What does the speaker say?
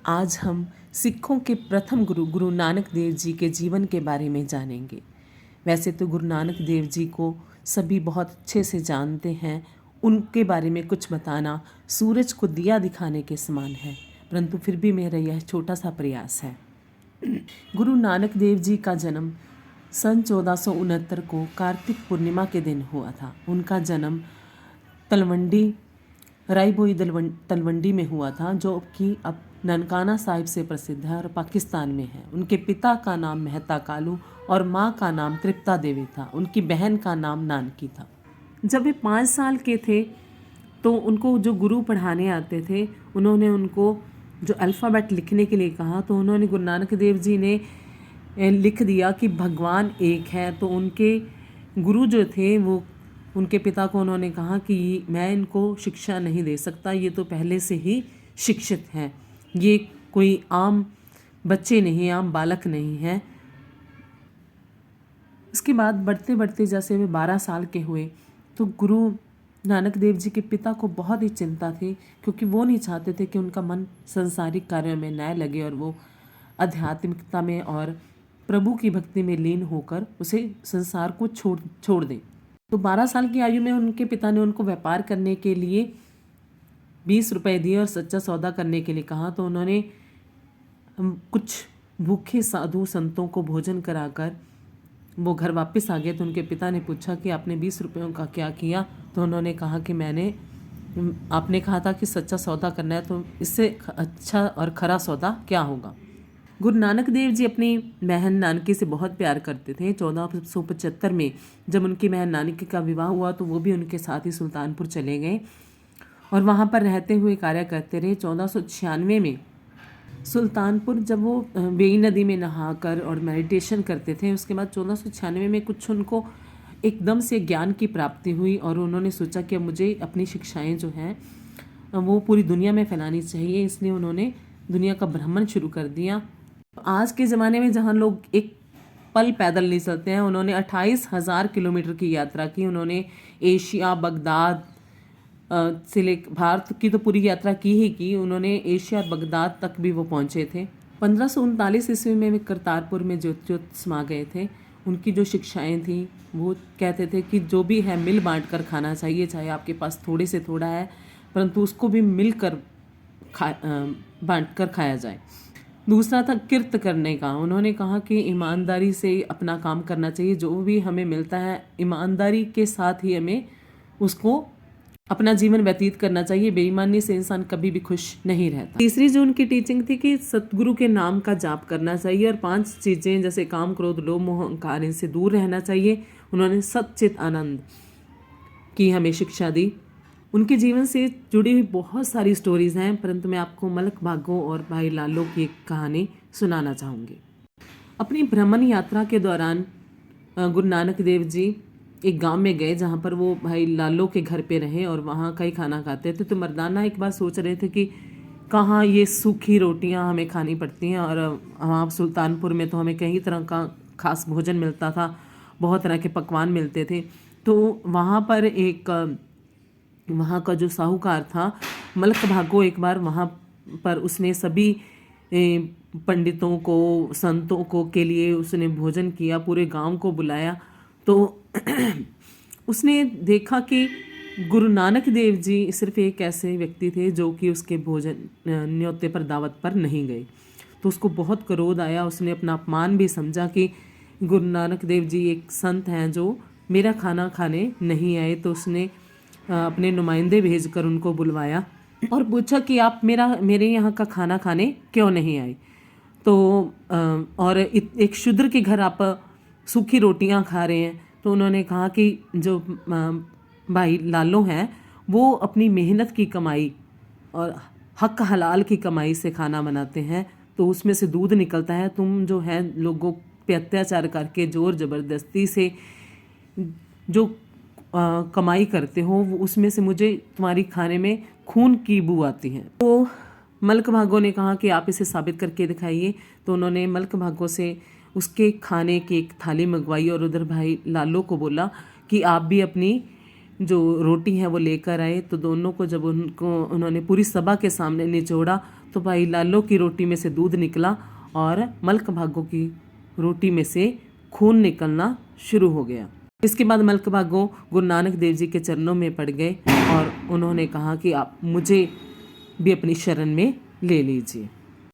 आज हम सिखों के प्रथम गुरु गुरु नानक देव जी के जीवन के बारे में जानेंगे। वैसे तो गुरु नानक देव जी को सभी बहुत अच्छे से जानते हैं, उनके बारे में कुछ बताना सूरज को दिया दिखाने के समान है, परंतु फिर भी मेरा यह छोटा सा प्रयास है। गुरु नानक देव जी का जन्म सन 1469 को कार्तिक पूर्णिमा के दिन हुआ था। उनका जन्म तलवंडी रायभोई तलवंडी में हुआ था, जो कि अब ननकाना साहिब से प्रसिद्ध है और पाकिस्तान में है। उनके पिता का नाम मेहता कालू और माँ का नाम तृप्ता देवी था। उनकी बहन का नाम नानकी था। जब वे 5 साल के थे तो उनको जो गुरु पढ़ाने आते थे, उन्होंने उनको जो अल्फ़ाबेट लिखने के लिए कहा, तो उन्होंने गुरु नानक देव जी ने लिख दिया कि भगवान एक है। तो उनके गुरु जो थे वो उनके पिता को उन्होंने कहा कि मैं इनको शिक्षा नहीं दे सकता, ये तो पहले से ही शिक्षित हैं, ये कोई आम बच्चे नहीं, आम बालक नहीं हैं। इसके बाद बढ़ते बढ़ते जैसे वे 12 साल के हुए तो गुरु नानक देव जी के पिता को बहुत ही चिंता थी, क्योंकि वो नहीं चाहते थे कि उनका मन संसारिक कार्यों में न लगे और वो आध्यात्मिकता में और प्रभु की भक्ति में लीन होकर उसे संसार को छोड़ दें। तो 12 साल की आयु में उनके पिता ने उनको व्यापार करने के लिए 20 रुपए दिए और सच्चा सौदा करने के लिए कहा। तो उन्होंने कुछ भूखे साधु संतों को भोजन कराकर वो घर वापस आ गए। तो उनके पिता ने पूछा कि आपने 20 रुपयों का क्या किया? तो उन्होंने कहा कि आपने कहा था कि सच्चा सौदा करना है, तो इससे अच्छा और खरा सौदा क्या होगा। गुरु नानक देव जी अपनी बहन नानकी से बहुत प्यार करते थे। 1475 में जब उनकी बहन नानकी का विवाह हुआ तो वो भी उनके साथ ही सुल्तानपुर चले गए और वहाँ पर रहते हुए कार्य करते रहे। 1496 में सुल्तानपुर जब वो वेई नदी में नहाकर और मेडिटेशन करते थे, उसके बाद 1496 में कुछ उनको एकदम से ज्ञान की प्राप्ति हुई और उन्होंने सोचा कि अब मुझे अपनी शिक्षाएं जो हैं वो पूरी दुनिया में फैलानी चाहिए। इसलिए उन्होंने दुनिया का भ्रमण शुरू कर दिया। आज के ज़माने में जहाँ लोग एक पल पैदल नहीं चलते हैं, उन्होंने 28,000 किलोमीटर की यात्रा की। उन्होंने एशिया, बगदाद से लेकर भारत की तो पूरी यात्रा की। उन्होंने एशिया और बगदाद तक भी वो पहुँचे थे। 1539 ईस्वी में वे करतारपुर में ज्योत समा गए थे। उनकी जो शिक्षाएं थी वो कहते थे कि जो भी है मिल बांट कर खाना चाहिए, चाहे आपके पास थोड़े से थोड़ा है, परंतु उसको भी मिलकर बांट कर खाया जाए। दूसरा था किर्त करने का। उन्होंने कहा कि ईमानदारी से अपना काम करना चाहिए, जो भी हमें मिलता है ईमानदारी के साथ ही हमें उसको अपना जीवन व्यतीत करना चाहिए। बेईमानी से इंसान कभी भी खुश नहीं रहता। तीसरी जो उनकी टीचिंग थी कि सतगुरु के नाम का जाप करना चाहिए और 5 चीज़ें जैसे काम, क्रोध, लोभ, मोह, अहंकार, इनसे दूर रहना चाहिए। उन्होंने सच्चित आनंद की हमें शिक्षा दी। उनके जीवन से जुड़ी हुई बहुत सारी स्टोरीज़ हैं, परंतु मैं आपको मलक भागो और भाई लालो की एक कहानी सुनाना चाहूँगी। अपनी भ्रमण यात्रा के दौरान गुरु नानक देव जी एक गांव में गए जहाँ पर वो भाई लालो के घर पे रहे और वहाँ का ही खाना खाते थे। तो मर्दाना एक बार सोच रहे थे कि कहाँ ये सूखी रोटियाँ हमें खानी पड़ती हैं, और वहाँ सुल्तानपुर में तो हमें कई तरह का खास भोजन मिलता था, बहुत तरह के पकवान मिलते थे। तो वहाँ पर वहाँ का जो साहूकार था मलक भागो, एक बार वहाँ पर उसने सभी पंडितों को, संतों को के लिए उसने भोजन किया, पूरे गांव को बुलाया। तो उसने देखा कि गुरु नानक देव जी सिर्फ एक ऐसे व्यक्ति थे जो कि उसके भोजन न्योते पर, दावत पर नहीं गए। तो उसको बहुत क्रोध आया। उसने अपना अपमान भी समझा कि गुरु नानक देव जी एक संत हैं जो मेरा खाना खाने नहीं आए। तो उसने अपने नुमाइंदे भेजकर उनको बुलवाया और पूछा कि आप मेरे यहाँ का खाना खाने क्यों नहीं आए। तो और एक शूद्र के घर आप सूखी रोटियां खा रहे हैं। तो उन्होंने कहा कि जो भाई लालो हैं वो अपनी मेहनत की कमाई और हक हलाल की कमाई से खाना बनाते हैं, तो उसमें से दूध निकलता है। तुम जो है लोगों पे अत्याचार करके ज़ोर ज़बरदस्ती से जो कमाई करते हो, वो उसमें से मुझे तुम्हारी खाने में खून की बू आती है। तो मलक भागो ने कहा कि आप इसे साबित करके दिखाइए। तो उन्होंने मलक भागो से उसके खाने की एक थाली मंगवाई और उधर भाई लालो को बोला कि आप भी अपनी जो रोटी है वो लेकर आए। तो दोनों को जब उन्होंने पूरी सभा के सामने निचोड़ा तो भाई लालो की रोटी में से दूध निकला और मलक भागो की रोटी में से खून निकलना शुरू हो गया। इसके बाद मलक भागो गुरु नानक देव जी के चरणों में पड़ गए और उन्होंने कहा कि आप मुझे भी अपनी शरण में ले लीजिए।